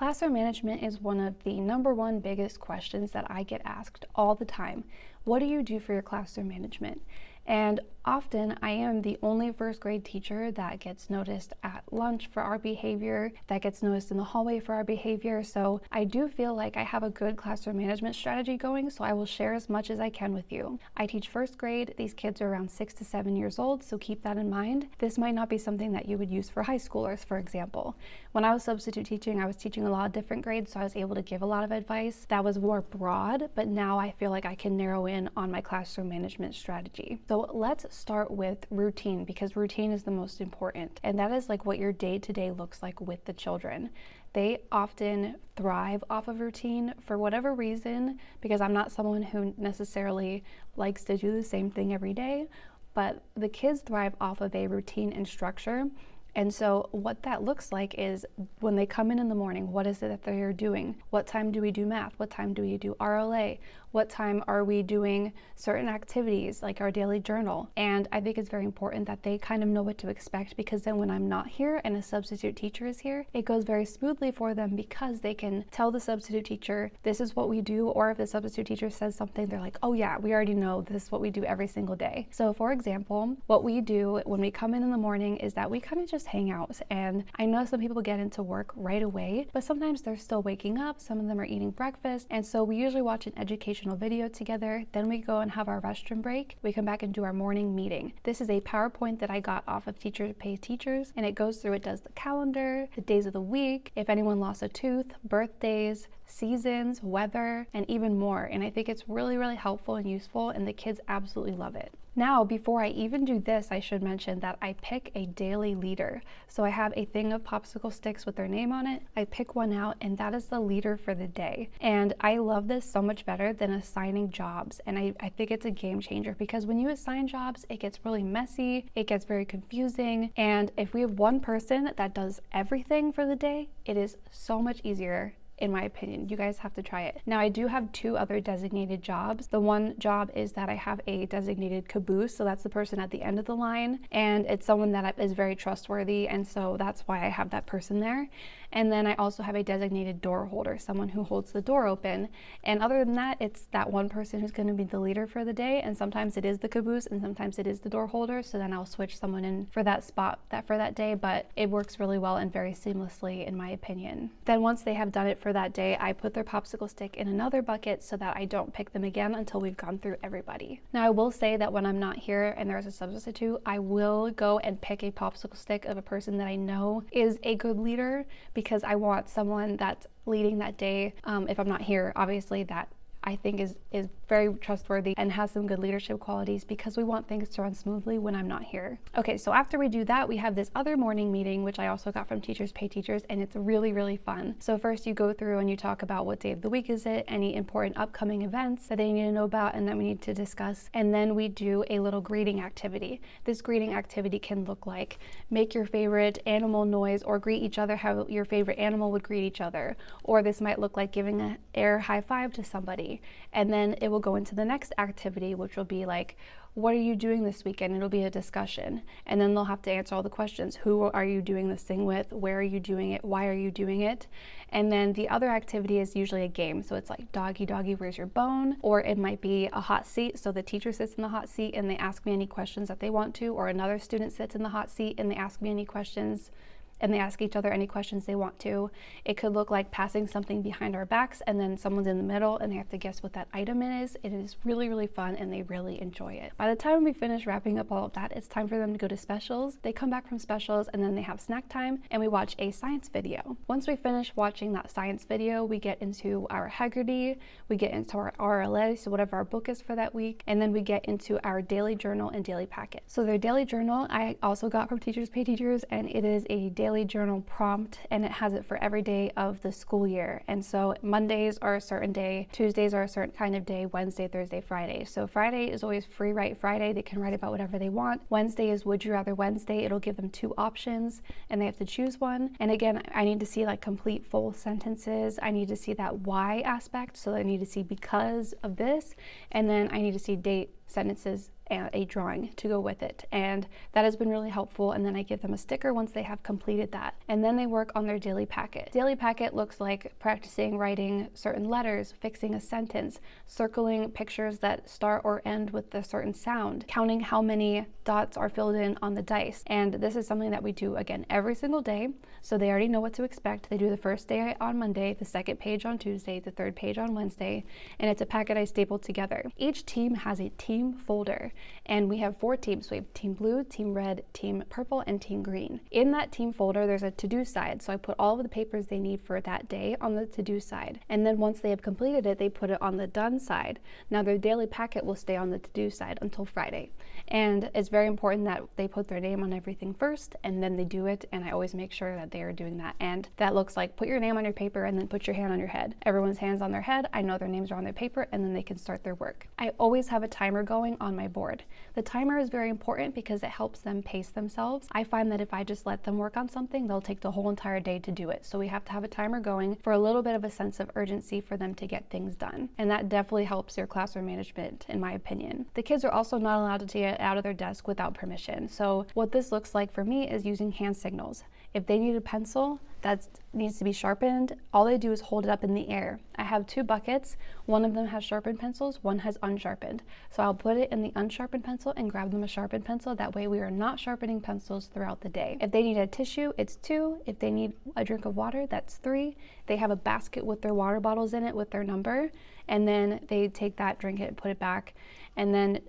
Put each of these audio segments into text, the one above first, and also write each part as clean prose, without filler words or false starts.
Classroom management is one of the #1 biggest questions that I get asked all the time. What do you do for your classroom management? And often I am the only first grade teacher that gets noticed at lunch for our behavior, that gets noticed in the hallway for our behavior. So I do feel like I have a good classroom management strategy going, so I will share as much as I can with you. I teach first grade. These kids are around 6 to 7 years old, so keep that in mind. This might not be something that you would use for high schoolers, for example. When I was substitute teaching, I was teaching a lot of different grades, so I was able to give a lot of advice that was more broad, but now I feel like I can narrow in on my classroom management strategy. So let's start with routine, because routine is the most important, and that is like what your day-to-day looks like with the children. They often thrive off of routine for whatever reason, because I'm not someone who necessarily likes to do the same thing every day, but the kids thrive off of a routine and structure. And so what that looks like is when they come in the morning, what is it that they're doing? What time do we do math? What time do we do RLA? What time are we doing certain activities like our daily journal? And I think it's very important that they kind of know what to expect, because then when I'm not here and a substitute teacher is here, it goes very smoothly for them, because they can tell the substitute teacher, this is what we do. Or if the substitute teacher says something, they're like, oh yeah, we already know this is what we do every single day. So for example, what we do when we come in the morning is that we kind of just hang out. And I know some people get into work right away, but sometimes they're still waking up. Some of them are eating breakfast. And so we usually watch an educational video together. Then we go and have our restroom break. We come back and do our morning meeting. This is a PowerPoint that I got off of Teachers Pay Teachers, and it goes through, it does the calendar, the days of the week, if anyone lost a tooth, birthdays, seasons, weather, and even more. And I think it's really, really helpful and useful, and the kids absolutely love it. Now, before I even do this, I should mention that I pick a daily leader. So I have a thing of popsicle sticks with their name on it. I pick one out, and that is the leader for the day. And I love this so much better than assigning jobs. And I think it's a game changer, because when you assign jobs, it gets really messy, it gets very confusing. And if we have one person that does everything for the day, it is so much easier. In my opinion, you guys have to try it. Now, I do have 2 other designated jobs. The one job is that I have a designated caboose, so that's the person at the end of the line, and it's someone that is very trustworthy, and so that's why I have that person there. And then I also have a designated door holder, someone who holds the door open. And other than that, it's that one person who's going to be the leader for the day, and sometimes it is the caboose and sometimes it is the door holder, so then I'll switch someone in for that spot for that day, but it works really well and very seamlessly in my opinion. Then once they have done it for that day, I put their popsicle stick in another bucket so that I don't pick them again until we've gone through everybody. Now, I will say that when I'm not here and there's a substitute, I will go and pick a popsicle stick of a person that I know is a good leader, because I want someone that's leading that day, if I'm not here, obviously, that I think is very trustworthy and has some good leadership qualities, because we want things to run smoothly when I'm not here. Okay, so after we do that, we have this other morning meeting, which I also got from Teachers Pay Teachers, and it's really, really fun. So first you go through and you talk about what day of the week is it, any important upcoming events that they need to know about and that we need to discuss, and then we do a little greeting activity. This greeting activity can look like make your favorite animal noise, or greet each other how your favorite animal would greet each other, or this might look like giving an air high five to somebody. And then it will go into the next activity, which will be like, what are you doing this weekend? It'll be a discussion. And then they'll have to answer all the questions. Who are you doing this thing with? Where are you doing it? Why are you doing it? And then the other activity is usually a game. So it's like doggy, doggy, where's your bone? Or it might be a hot seat. So the teacher sits in the hot seat and they ask me any questions that they want to, or another student sits in the hot seat and they ask me any questions, and they ask each other any questions they want to. It could look like passing something behind our backs and then someone's in the middle and they have to guess what that item is. It is really, really fun and they really enjoy it. By the time we finish wrapping up all of that, it's time for them to go to specials. They come back from specials and then they have snack time and we watch a science video. Once we finish watching that science video, we get into our Haggerty, we get into our RLA, so whatever our book is for that week, and then we get into our daily journal and daily packet. So their daily journal I also got from Teachers Pay Teachers, and it is a daily journal prompt, and it has it for every day of the school year. And so Mondays are a certain day, Tuesdays are a certain kind of day, Wednesday, Thursday, Friday. So Friday is always Free Write Friday. They can write about whatever they want. Wednesday is Would You Rather Wednesday. It'll give them 2 options and they have to choose one. And again, I need to see like complete full sentences. I need to see that why aspect. So I need to see because of this, and then I need to see date, sentences, a drawing to go with it, and that has been really helpful. And then I give them a sticker once they have completed that, and then they work on their daily packet. Daily packet looks like practicing writing certain letters, fixing a sentence, circling pictures that start or end with a certain sound, counting how many dots are filled in on the dice. And this is something that we do again every single day, so they already know what to expect. They do the first day on Monday, the second page on Tuesday, the third page on Wednesday, and it's a packet I staple together. Each team has a team folder, and we have 4 teams. So we have team blue, team red, team purple, and team green. In that team folder, there's a to-do side. So I put all of the papers they need for that day on the to-do side. And then once they have completed it, they put it on the done side. Now their daily packet will stay on the to-do side until Friday. And it's very important that they put their name on everything first, and then they do it. And I always make sure that they are doing that. And that looks like put your name on your paper and then put your hand on your head. Everyone's hands on their head. I know their names are on their paper, and then they can start their work. I always have a timer going on my board. The timer is very important because it helps them pace themselves. I find that if I just let them work on something, they'll take the whole entire day to do it. So we have to have a timer going for a little bit of a sense of urgency for them to get things done. And that definitely helps your classroom management, in my opinion. The kids are also not allowed to get out of their desk without permission. So what this looks like for me is using hand signals. If they need a pencil that needs to be sharpened, all they do is hold it up in the air. I have 2 buckets. One of them has sharpened pencils, one has unsharpened. So I'll put it in the unsharpened pencil and grab them a sharpened pencil. That way we are not sharpening pencils throughout the day. If they need a tissue, it's 2. If they need a drink of water, that's 3. They have a basket with their water bottles in it with their number, and then they take that, drink it, put it back. And then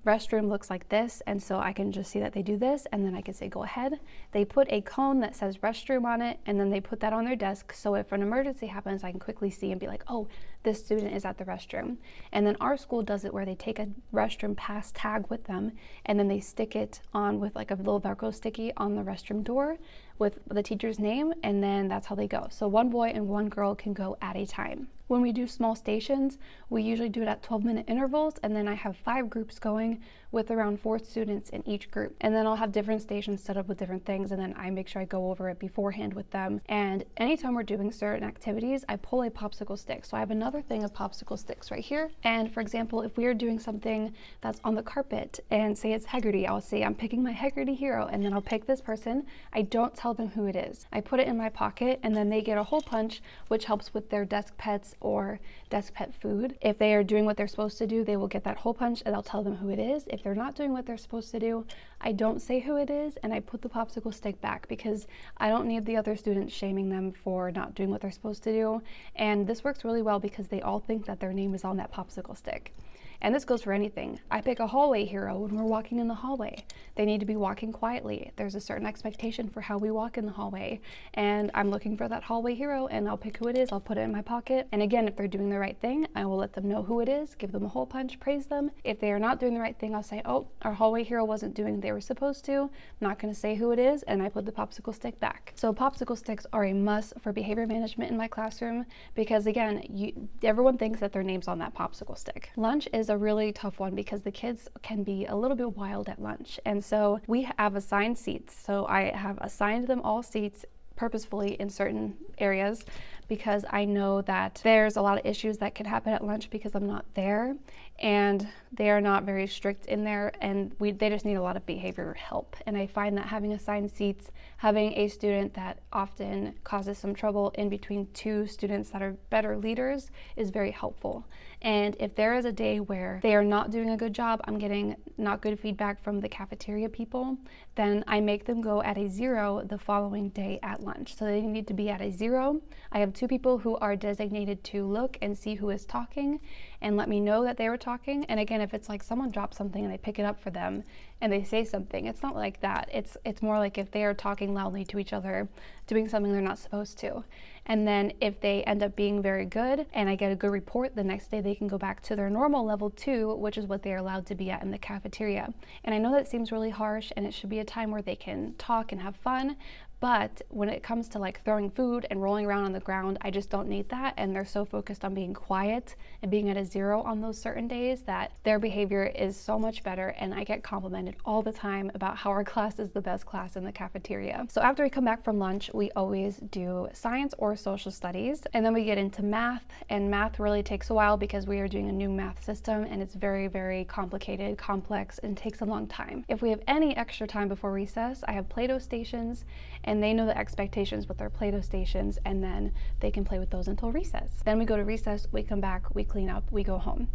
restroom looks like this, and so I can just see that they do this, and then I can say go ahead. They put a cone that says restroom on it, and then they put that on their desk, so if an emergency happens, I can quickly see and be like, oh, this student is at the restroom. And then our school does it where they take a restroom pass tag with them, and then they stick it on with like a little Velcro sticky on the restroom door with the teacher's name, and then that's how they go. So 1 boy and 1 girl can go at a time. When we do small stations, we usually do it at 12-minute intervals, and then I have 5 groups going with around 4 students in each group. And then I'll have different stations set up with different things, and then I make sure I go over it beforehand with them. And anytime we're doing certain activities, I pull a popsicle stick. So I have another thing of popsicle sticks right here. And for example, if we are doing something that's on the carpet, and say it's Haggerty, I'll say I'm picking my Haggerty hero, and then I'll pick this person. I don't tell them who it is. I put it in my pocket, and then they get a hole punch, which helps with their desk pets or desk pet food. If they are doing what they're supposed to do, they will get that hole punch, and I'll tell them who it is. If they're not doing what they're supposed to do, I don't say who it is, and I put the popsicle stick back because I don't need the other students shaming them for not doing what they're supposed to do. And this works really well because they all think that their name is on that popsicle stick. And this goes for anything. I pick a hallway hero when we're walking in the hallway. They need to be walking quietly. There's a certain expectation for how we walk in the hallway. And I'm looking for that hallway hero, and I'll pick who it is. I'll put it in my pocket. And again, if they're doing the right thing, I will let them know who it is, give them a hole punch, praise them. If they are not doing the right thing, I'll say, oh, our hallway hero wasn't doing what they were supposed to. I'm not going to say who it is, and I put the popsicle stick back. So popsicle sticks are a must for behavior management in my classroom because, again, everyone thinks that their name's on that popsicle stick. Lunch is a really tough one because the kids can be a little bit wild at lunch, and so we have assigned seats. So I have assigned them all seats purposefully in certain areas because I know that there's a lot of issues that could happen at lunch because I'm not there, and they are not very strict in there, and they just need a lot of behavioral help. And I find that having assigned seats, having a student that often causes some trouble in between 2 students that are better leaders is very helpful. And if there is a day where they are not doing a good job, I'm getting not good feedback from the cafeteria people, then I make them go at a 0 the following day at lunch. So they need to be at a 0. I have 2 people who are designated to look and see who is talking and let me know that they were talking. And again, if it's like someone drops something and I pick it up for them and they say something, it's not like that. It's more like if they are talking loudly to each other, doing something they're not supposed to. And then if they end up being very good and I get a good report, the next day they can go back to their normal level 2, which is what they're allowed to be at in the cafeteria. And I know that seems really harsh and it should be a time where they can talk and have fun, But when it comes to like throwing food and rolling around on the ground, I just don't need that. And they're so focused on being quiet and being at a 0 on those certain days that their behavior is so much better. And I get complimented all the time about how our class is the best class in the cafeteria. So after we come back from lunch, we always do science or social studies. And then we get into math, and math really takes a while because we are doing a new math system and it's very, very complicated, complex, and takes a long time. If we have any extra time before recess, I have Play-Doh stations, and they know the expectations with their Play-Doh stations, and then they can play with those until recess. Then we go to recess, we come back, we clean up, we go home.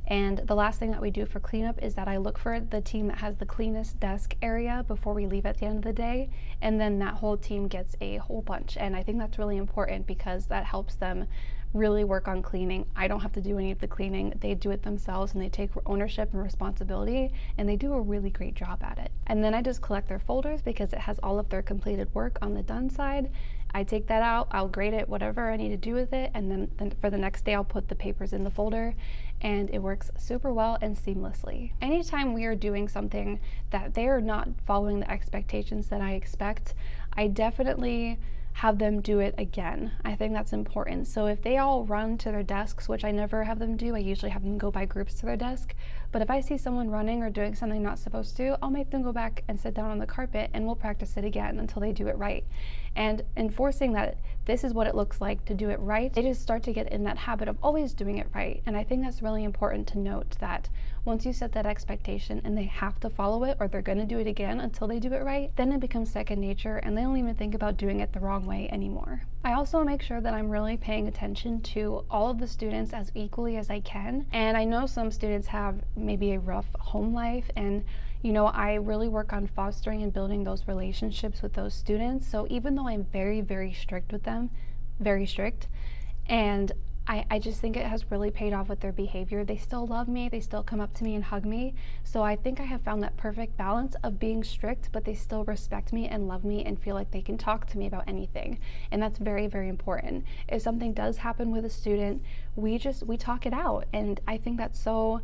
And the last thing that we do for cleanup is that I look for the team that has the cleanest desk area before we leave at the end of the day, and then that whole team gets a whole bunch. And I think that's really important because that helps them really work on cleaning. I don't have to do any of the cleaning. They do it themselves, and they take ownership and responsibility, and they do a really great job at it. And then I just collect their folders because it has all of their completed work on the done side. I take that out, I'll grade it, whatever I need to do with it, and then for the next day I'll put the papers in the folder, and it works super well and seamlessly. Anytime we are doing something that they are not following the expectations that I expect, I definitely have them do it again. I think that's important. So if they all run to their desks, which I never have them do, I usually have them go by groups to their desk. But if I see someone running or doing something not supposed to, I'll make them go back and sit down on the carpet, and we'll practice it again until they do it right. And enforcing that this is what it looks like to do it right, they just start to get in that habit of always doing it right. And I think that's really important to note, that once you set that expectation and they have to follow it, or they're going to do it again until they do it right, then it becomes second nature and they don't even think about doing it the wrong way anymore. I also make sure that I'm really paying attention to all of the students as equally as I can. And I know some students have maybe a rough home life, and I really work on fostering and building those relationships with those students. So even though I'm very, very strict with them, very strict, and I just think it has really paid off with their behavior. They still love me, they still come up to me and hug me. So I think I have found that perfect balance of being strict, but they still respect me and love me and feel like they can talk to me about anything. And that's very, very important. If something does happen with a student, we talk it out. And I think that's so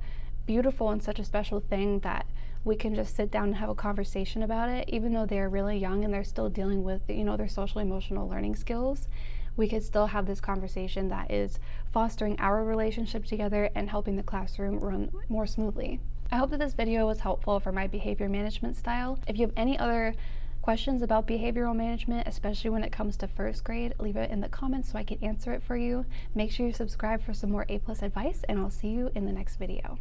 beautiful and such a special thing, that we can just sit down and have a conversation about it, even though they're really young and they're still dealing with, their social emotional learning skills. We could still have this conversation that is fostering our relationship together and helping the classroom run more smoothly. I hope that this video was helpful for my behavior management style. If you have any other questions about behavioral management, especially when it comes to first grade, leave it in the comments so I can answer it for you. Make sure you subscribe for some more A+ advice, and I'll see you in the next video.